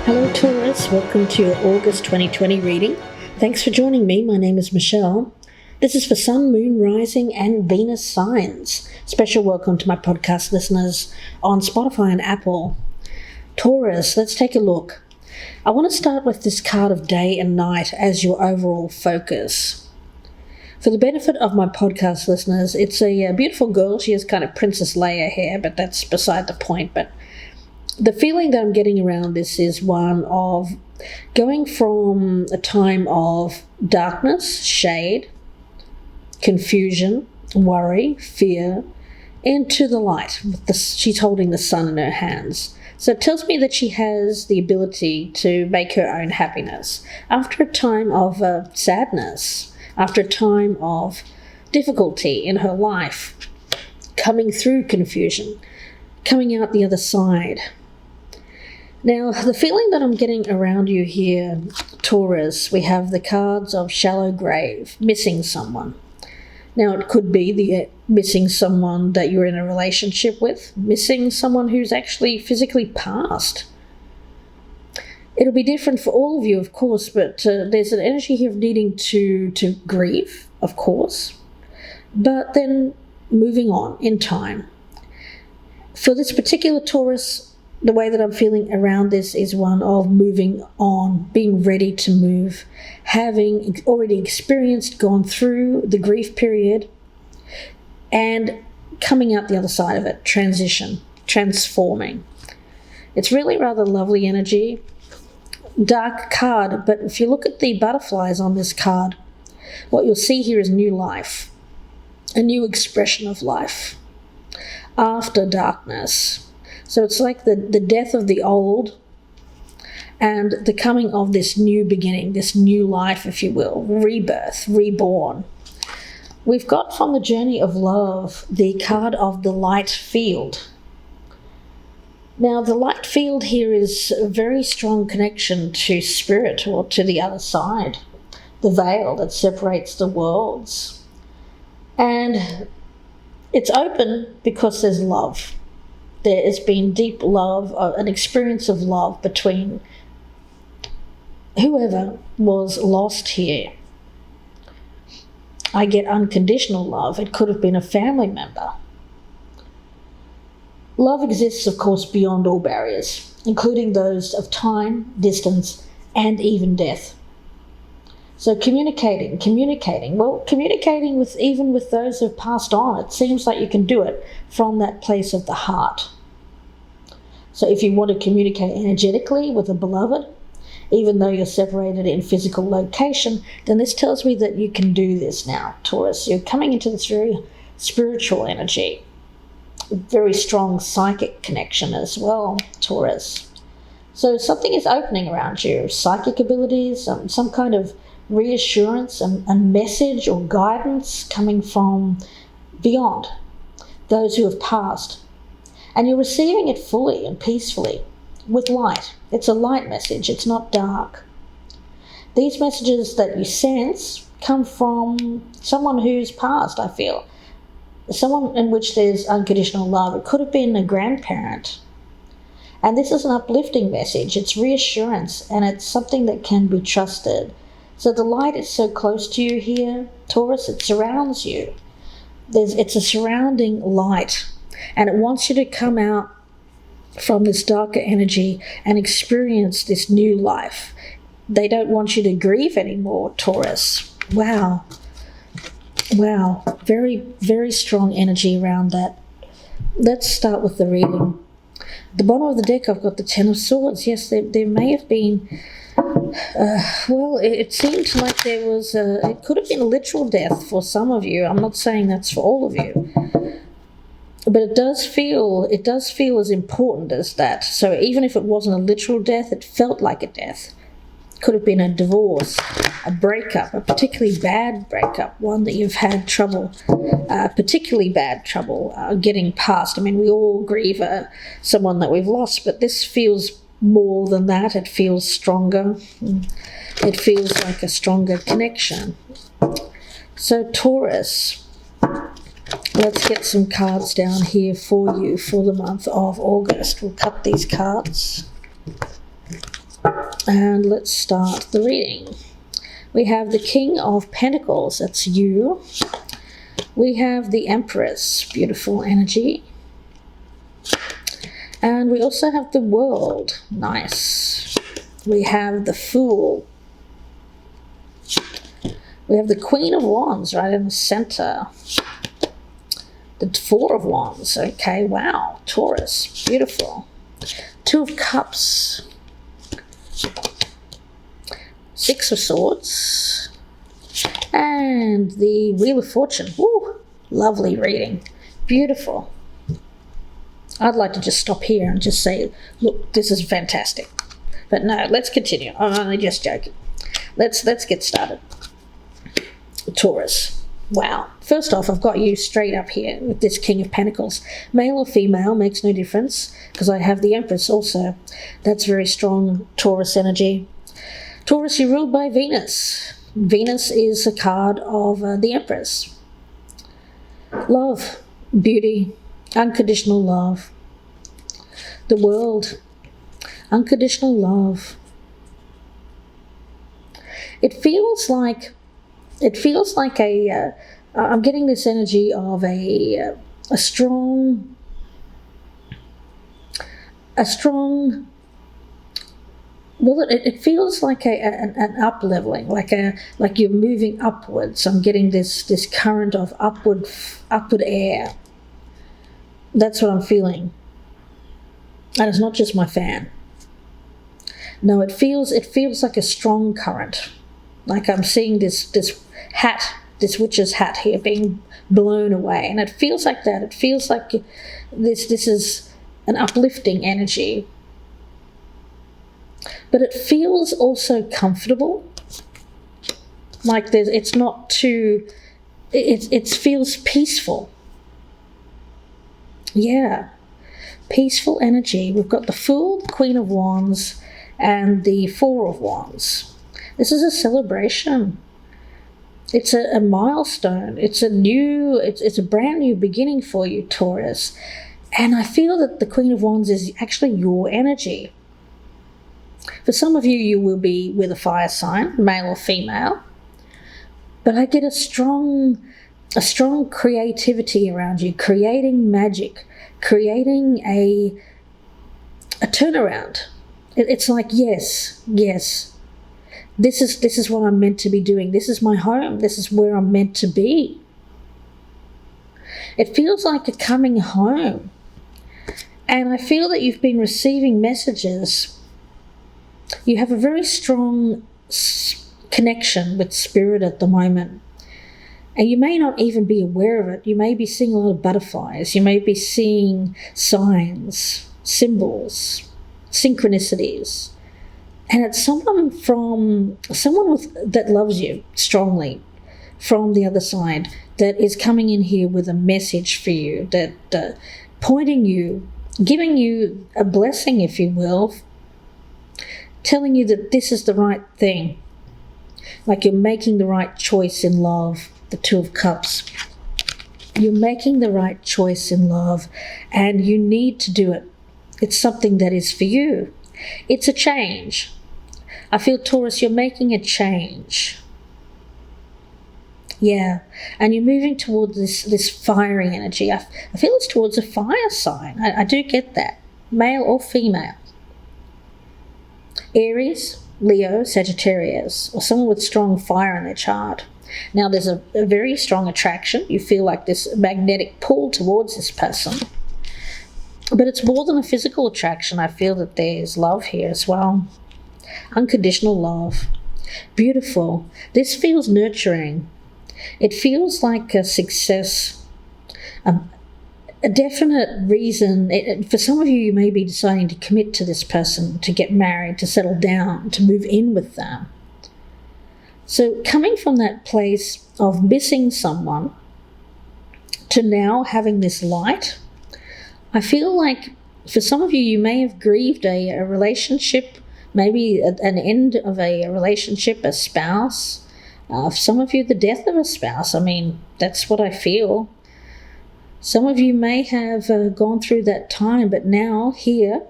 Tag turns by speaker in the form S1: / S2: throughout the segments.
S1: Hello Taurus, welcome to your August 2020 reading. Thanks for joining me. My name is Michelle. This is for Sun, Moon, Rising and Venus signs. Special welcome to my podcast listeners on Spotify and Apple. Taurus, let's take a look. I want to start with this card of day and night as your overall focus. For the benefit of my podcast listeners, it's a beautiful girl. She has kind of Princess Leia hair, but that's beside the point. But the feeling that I'm getting around this is one of going from a time of darkness, shade, confusion, worry, fear, into the light. She's holding the sun in her hands. So it tells me that she has the ability to make her own happiness. After a time of sadness, after a time of difficulty in her life, coming through confusion, coming out the other side. Now, the feeling that I'm getting around you here, Taurus, we have the cards of shallow grave, missing someone. Now, it could be the missing someone that you're in a relationship with, missing someone who's actually physically passed. It'll be different for all of you, of course, but there's an energy here of needing to grieve, of course, but then moving on in time. For this particular Taurus, the way that I'm feeling around this is one of moving on, being ready to move, having already experienced, gone through the grief period, and coming out the other side of it, transition, transforming. It's really rather lovely energy. Dark card, but if you look at the butterflies on this card, what you'll see here is new life, a new expression of life after darkness. So it's like the death of the old and the coming of this new beginning, this new life, if you will, rebirth, reborn. We've got from the journey of love the card of the light field. Now, the light field here is a very strong connection to spirit or to the other side, the veil that separates the worlds. And it's open because there's love. There has been deep love, an experience of love between whoever was lost here. I get unconditional love. It could have been a family member. Love exists, of course, beyond all barriers, including those of time, distance, and even death. So communicating with even with those who've passed on, it seems like you can do it from that place of the heart. So if you want to communicate energetically with a beloved, even though you're separated in physical location, then this tells me that you can do this now, Taurus. You're coming into this very spiritual energy, very strong psychic connection as well, Taurus. So something is opening around you, psychic abilities, some kind of reassurance and message or guidance coming from beyond those who have passed. And you're receiving it fully and peacefully with light. It's a light message. It's not dark. These messages that you sense come from someone who's passed, I feel. Someone in which there's unconditional love. It could have been a grandparent. And this is an uplifting message. It's reassurance, and it's something that can be trusted. So the light is so close to you here, Taurus, it surrounds you. It's a surrounding light, and it wants you to come out from this darker energy and experience this new life. They don't want you to grieve anymore, Taurus. Wow. Very, very strong energy around that. Let's start with the reading. At the bottom of the deck, I've got the Ten of Swords. Yes, there may have been... it seemed like there was it could have been a literal death for some of you. I'm not saying that's for all of you, but it does feel as important as that. So even if it wasn't a literal death, it felt like a death. Could have been a divorce, a breakup, a particularly bad breakup, one that you've had particularly bad trouble getting past. I mean, we all grieve someone that we've lost, but this feels more than that. It feels stronger. It feels like a stronger connection. So Taurus, let's get some cards down here for you for the month of August. We'll cut these cards. And let's start the reading. We have the King of Pentacles, that's you. We have the Empress, beautiful energy. And we also have the World, nice. We have the Fool. We have the Queen of Wands right in the center. The Four of Wands, okay, wow, Taurus, beautiful. Two of Cups. Six of Swords. And the Wheel of Fortune. Woo, lovely reading, beautiful. I'd like to just stop here and just say, look, this is fantastic. But no, let's continue. I'm only just joking. Let's get started. Taurus. Wow. First off, I've got you straight up here with this King of Pentacles. Male or female makes no difference because I have the Empress also. That's very strong Taurus energy. Taurus, you're ruled by Venus. Venus is a card of the Empress. Love, beauty, unconditional love. The World, unconditional love. It feels like I'm getting this energy of a strong, well, it feels like an up-leveling, like you're moving upwards. I'm getting this current of upward air. That's what I'm feeling. And it's not just my fan. No, it feels like a strong current. Like I'm seeing this hat, this witch's hat here being blown away. And it feels like that. It feels like this is an uplifting energy. But it feels also comfortable. Like it's not too, it feels peaceful. Yeah. Peaceful energy. We've got the Fool, the Queen of Wands, and the Four of Wands. This is a celebration. It's a milestone. It's a brand new beginning for you, Taurus. And I feel that the Queen of Wands is actually your energy. For some of you, you will be with a fire sign, male or female. But I get a strong creativity around you, creating magic, creating a turnaround. It's like, yes. This is what I'm meant to be doing. This is my home. This is where I'm meant to be. It feels like a coming home. And I feel that you've been receiving messages. You have a very strong connection with spirit at the moment. And you may not even be aware of it. You may be seeing a lot of butterflies. You may be seeing signs, symbols, synchronicities. And it's someone that loves you strongly from the other side that is coming in here with a message for you, that pointing you, giving you a blessing, if you will, telling you that this is the right thing, like you're making the right choice in love. The Two of Cups. You're making the right choice in love, and you need to do it. It's something that is for you. It's a change. I feel, Taurus, you're making a change. Yeah, and you're moving towards this fiery energy. I feel it's towards a fire sign. I do get that, male or female. Aries, Leo, Sagittarius, or someone with strong fire in their chart. Now, there's a very strong attraction. You feel like this magnetic pull towards this person. But it's more than a physical attraction. I feel that there's love here as well. Unconditional love. Beautiful. This feels nurturing. It feels like a success. A definite reason. For some of you, you may be deciding to commit to this person, to get married, to settle down, to move in with them. So coming from that place of missing someone to now having this light, I feel like for some of you, you may have grieved a relationship, maybe an end of a relationship, a spouse. For some of you, the death of a spouse. I mean, that's what I feel. Some of you may have gone through that time, but now here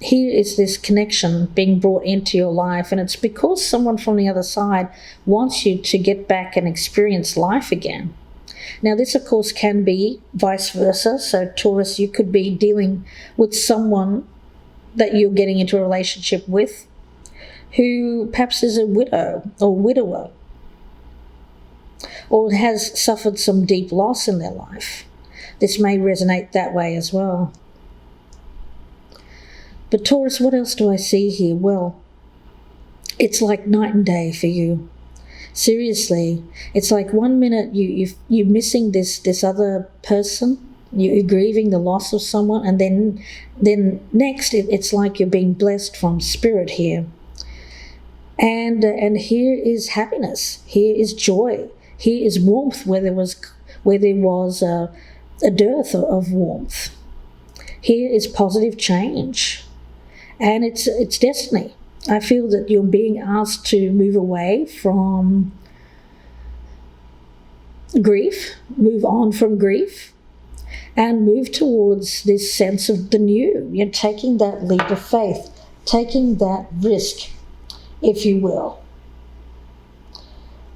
S1: here is this connection being brought into your life, and it's because someone from the other side wants you to get back and experience life again. Now, this, of course, can be vice versa. So, Taurus, you could be dealing with someone that you're getting into a relationship with who perhaps is a widow or widower, or has suffered some deep loss in their life. This may resonate that way as well. But Taurus, what else do I see here? Well, it's like night and day for you. Seriously, it's like 1 minute you're missing this other person, you're grieving the loss of someone, and then next it's like you're being blessed from spirit here. And here is happiness, here is joy, here is warmth where there was a dearth of warmth. Here is positive change, and it's destiny. I feel that you're being asked to move away from grief, move on from grief, and move towards this sense of the new. You're taking that leap of faith, taking that risk, if you will.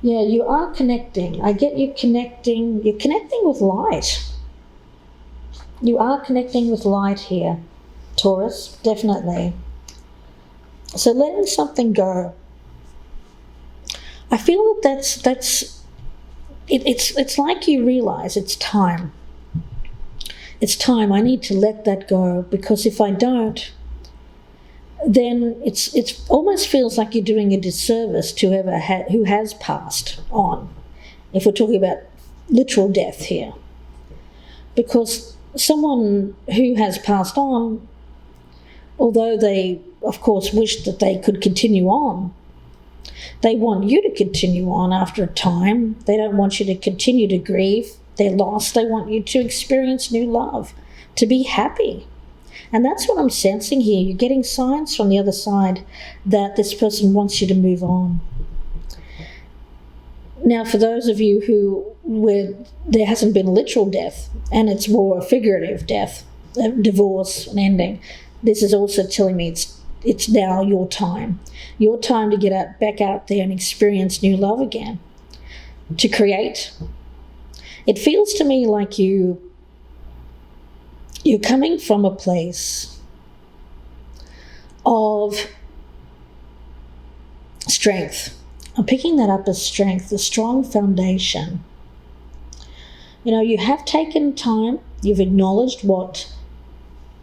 S1: Yeah, you are connecting. I get you connecting. You're connecting with light. You are connecting with light here, Taurus, definitely. So letting something go. I feel that it's like you realize it's time. It's time. I need to let that go, because if I don't, then it almost feels like you're doing a disservice to who has passed on, if we're talking about literal death here. Because someone who has passed on, although they, of course, wish that they could continue on, they want you to continue on after a time. They don't want you to continue to grieve their loss. They want you to experience new love, to be happy. And that's what I'm sensing here. You're getting signs from the other side that this person wants you to move on. Now, for those of you where there hasn't been a literal death, and it's more a figurative death, a divorce, an ending, this is also telling me it's now your time. Your time to get back out there and experience new love again, to create. It feels to me like you're coming from a place of strength. I'm picking that up as strength, a strong foundation. You know, you have taken time, you've acknowledged what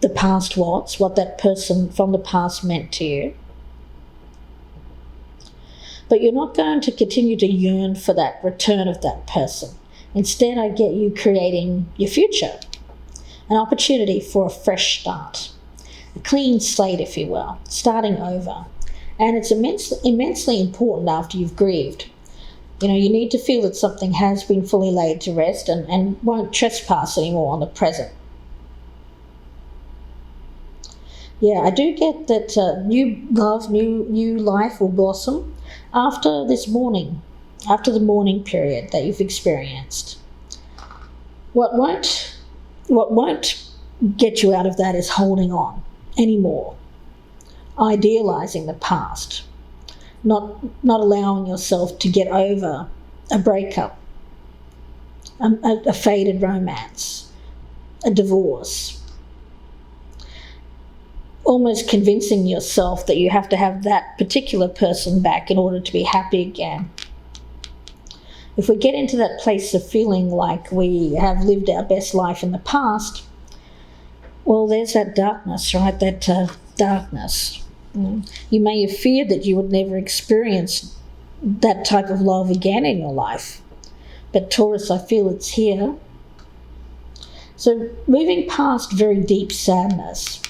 S1: the past was, what that person from the past meant to you. But you're not going to continue to yearn for that return of that person. Instead, I get you creating your future, an opportunity for a fresh start, a clean slate, if you will, starting over. And it's immensely important after you've grieved. You know, you need to feel that something has been fully laid to rest and won't trespass anymore on the present. Yeah, I do get that new love, new life will blossom after this mourning, after the mourning period that you've experienced. What won't get you out of that is holding on anymore, idealizing the past, not allowing yourself to get over a breakup, a faded romance, a divorce. Almost convincing yourself that you have to have that particular person back in order to be happy again. If we get into that place of feeling like we have lived our best life in the past, well, there's that darkness, right? That darkness. You may have feared that you would never experience that type of love again in your life. But Taurus, I feel it's here. So moving past very deep sadness.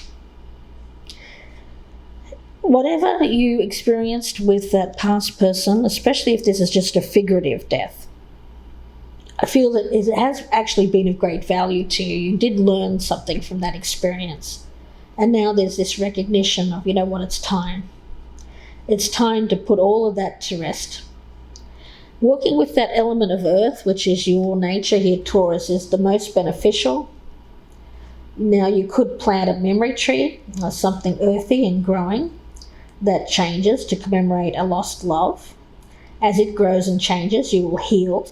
S1: Whatever you experienced with that past person, especially if this is just a figurative death, I feel that it has actually been of great value to you. You did learn something from that experience. And now there's this recognition of, you know what, it's time. It's time to put all of that to rest. Working with that element of earth, which is your nature here, Taurus, is the most beneficial. Now you could plant a memory tree or something earthy and growing that changes to commemorate a lost love. As it grows and changes, you will heal.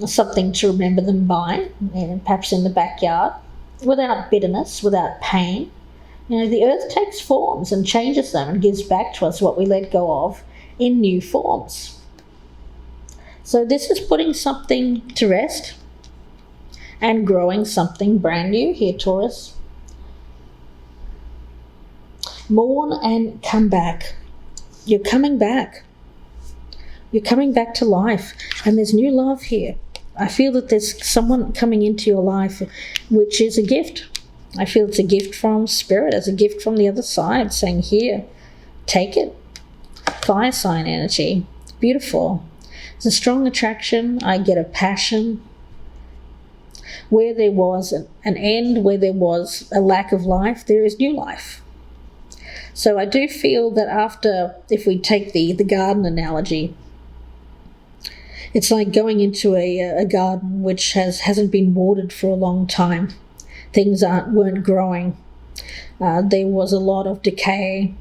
S1: Something to remember them by, and perhaps in the backyard, without bitterness, without pain. The earth takes forms and changes them and gives back to us what we let go of in new forms. So this is putting something to rest and growing something brand new here, Taurus. Mourn and come back. You're coming back. You're coming back to life, and there's new love here. I feel that there's someone coming into your life, which is a gift. I feel it's a gift from Spirit, as a gift from the other side, saying, here, take it. Fire sign energy. Beautiful. It's a strong attraction. I get a passion. Where there was an end, where there was a lack of life, there is new life. So I do feel that after, if we take the garden analogy, it's like going into a garden which hasn't been watered for a long time. Things weren't growing. There was a lot of decay.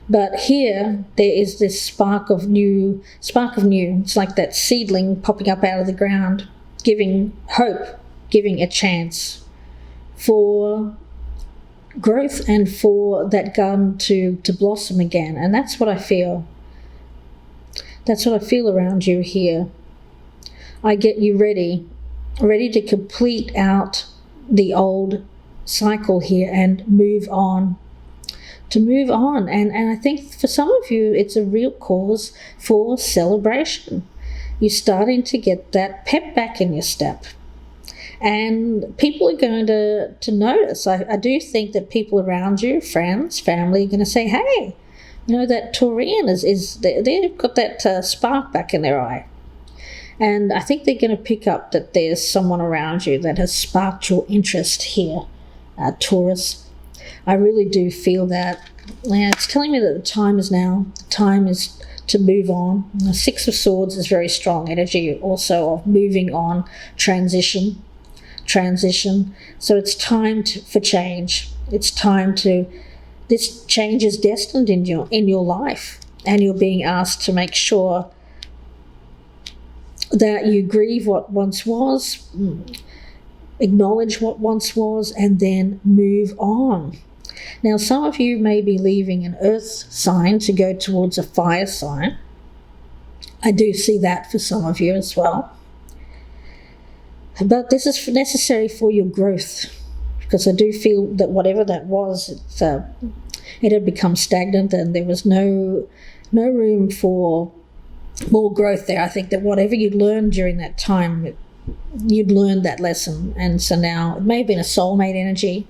S1: But here, there is this spark of new. It's like that seedling popping up out of the ground, giving hope, giving a chance for growth and for that garden to blossom again. And that's what I feel. That's what I feel around you here. I get you ready to complete out the old cycle here and move on. And I think for some of you, it's a real cause for celebration. You're starting to get that pep back in your step. And people are going to notice. I do think that people around you, friends, family, are going to say, hey, that Taurian they've got that spark back in their eye. And I think they're going to pick up that there's someone around you that has sparked your interest here, Taurus. I really do feel that. It's telling me that the time is now. The time is to move on. The Six of Swords is very strong energy also of moving on, transition. So it's time for change. It's time to... This change is destined in your life, and you're being asked to make sure that you grieve what once was, acknowledge what once was, and then move on. Now, some of you may be leaving an earth sign to go towards a fire sign. I do see that for some of you as well. But this is necessary for your growth, because I do feel that whatever that was, it had become stagnant and there was no room for more growth there. I think that whatever you'd learned during that time, you'd learned that lesson. And so now it may have been a soulmate energy.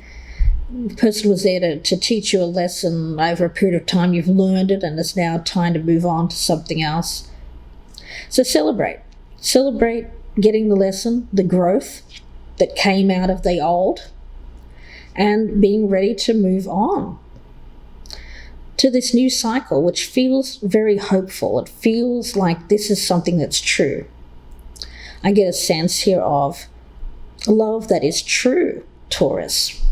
S1: The person was there to teach you a lesson over a period of time. You've learned it, and it's now time to move on to something else. So celebrate getting the lesson, the growth that came out of the old, and being ready to move on to this new cycle, which feels very hopeful. It feels like this is something that's true. I get a sense here of love that is true, Taurus.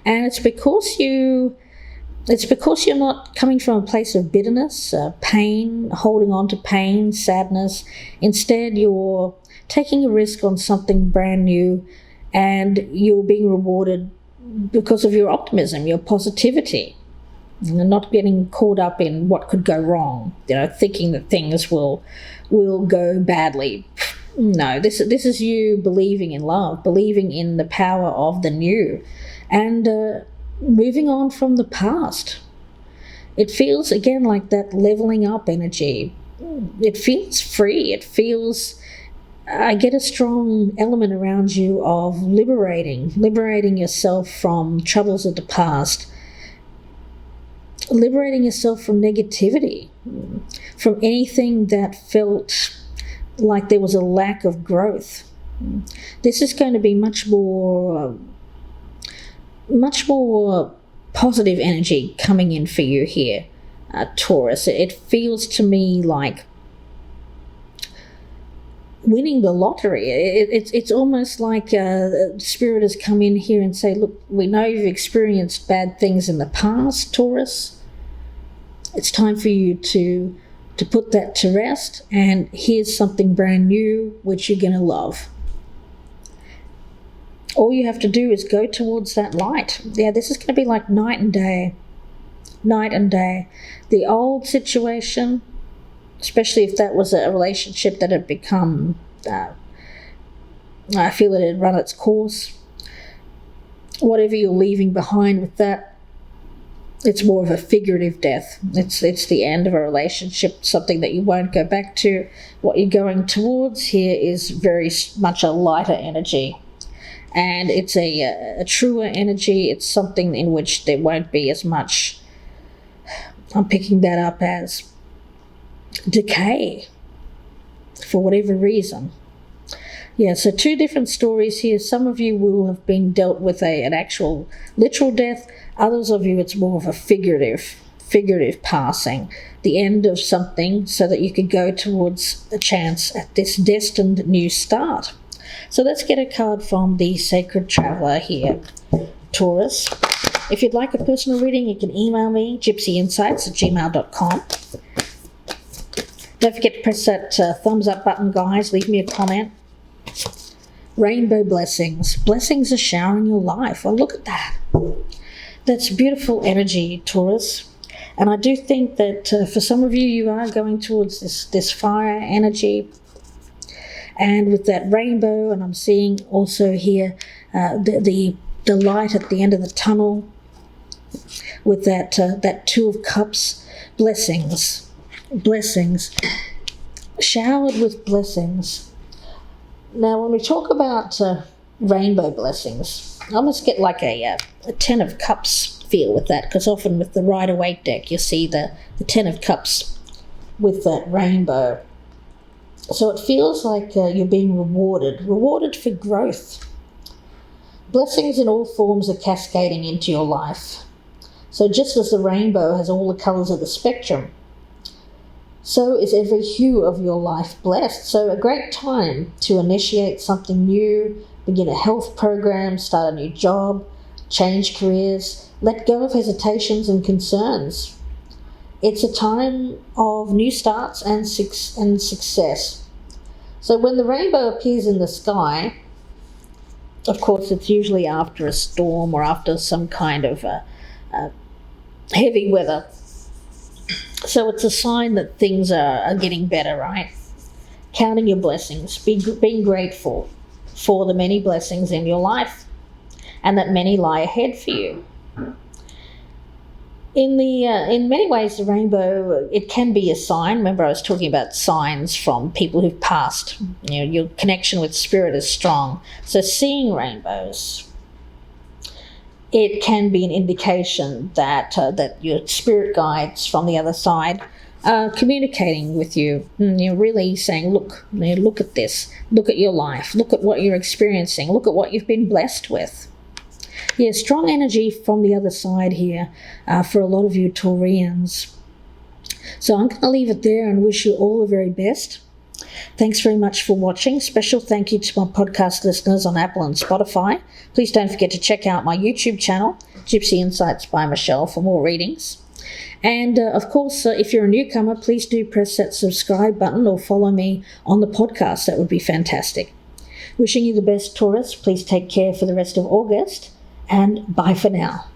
S1: And it's because you're not coming from a place of bitterness, pain, holding on to pain, sadness. Instead, you're taking a risk on something brand new, and you're being rewarded because of your optimism, your positivity, and not getting caught up in what could go wrong, thinking that things will go badly. No, this is you believing in love, believing in the power of the new, and moving on from the past. It feels, again, like that leveling up energy. It feels free. It feels... I get a strong element around you of liberating yourself from troubles of the past, liberating yourself from negativity, from anything that felt like there was a lack of growth. This is going to be much more positive energy coming in for you here, Taurus. It feels to me like winning the lottery. It's almost like Spirit has come in here and say, look, we know you've experienced bad things in the past, Taurus. It's time for you to put that to rest, and here's something brand new which you're going to love. All you have to do is go towards that light. Yeah, this is going to be like night and day. Night and day. The old situation, especially if that was a relationship that had become, I feel it had run its course. Whatever you're leaving behind with that, it's more of a figurative death. It's the end of a relationship, something that you won't go back to. What you're going towards here is very much a lighter energy. And it's a truer energy. It's something in which there won't be as much, I'm picking that up as decay for whatever reason. Yeah, so two different stories here. Some of you will have been dealt with an actual literal death. Others of you, it's more of a figurative passing, the end of something so that you could go towards a chance at this destined new start. So let's get a card from the Sacred Traveler here, Taurus. If you'd like a personal reading, you can email me, gypsyinsights@gmail.com. Don't forget to press that thumbs up button, guys. Leave me a comment. Rainbow blessings. Blessings are showering your life. Oh, look at that. That's beautiful energy, Taurus. And I do think that for some of you, you are going towards this fire energy. And with that rainbow, and I'm seeing also here the light at the end of the tunnel with that Two of Cups. Blessings. Showered with blessings. Now, when we talk about rainbow blessings, I almost get like a Ten of Cups feel with that, because often with the Rider-Waite deck, you see the Ten of Cups with that rainbow. So it feels like you're being rewarded for growth. Blessings in all forms are cascading into your life. So just as the rainbow has all the colours of the spectrum, so is every hue of your life blessed. So a great time to initiate something new, begin a health program, start a new job, change careers, let go of hesitations and concerns. It's a time of new starts and success. So when the rainbow appears in the sky, of course it's usually after a storm or after some kind of heavy weather. So it's a sign that things are getting better, right? Counting your blessings, being grateful for the many blessings in your life, and that many lie ahead for you. In many ways, the rainbow, it can be a sign. Remember, I was talking about signs from people who've passed. You know, your connection with spirit is strong. So seeing rainbows, it can be an indication that your spirit guides from the other side are communicating with you. You're really saying, look at this. Look at your life. Look at what you're experiencing. Look at what you've been blessed with. Yeah, strong energy from the other side here for a lot of you Taurians. So I'm going to leave it there and wish you all the very best. Thanks very much for watching. Special thank you to my podcast listeners on Apple and Spotify. Please don't forget to check out my YouTube channel, Gypsy Insights by Michelle, for more readings. And of course, if you're a newcomer, please do press that subscribe button or follow me on the podcast. That would be fantastic. Wishing you the best, Taurus. Please take care for the rest of August, and bye for now.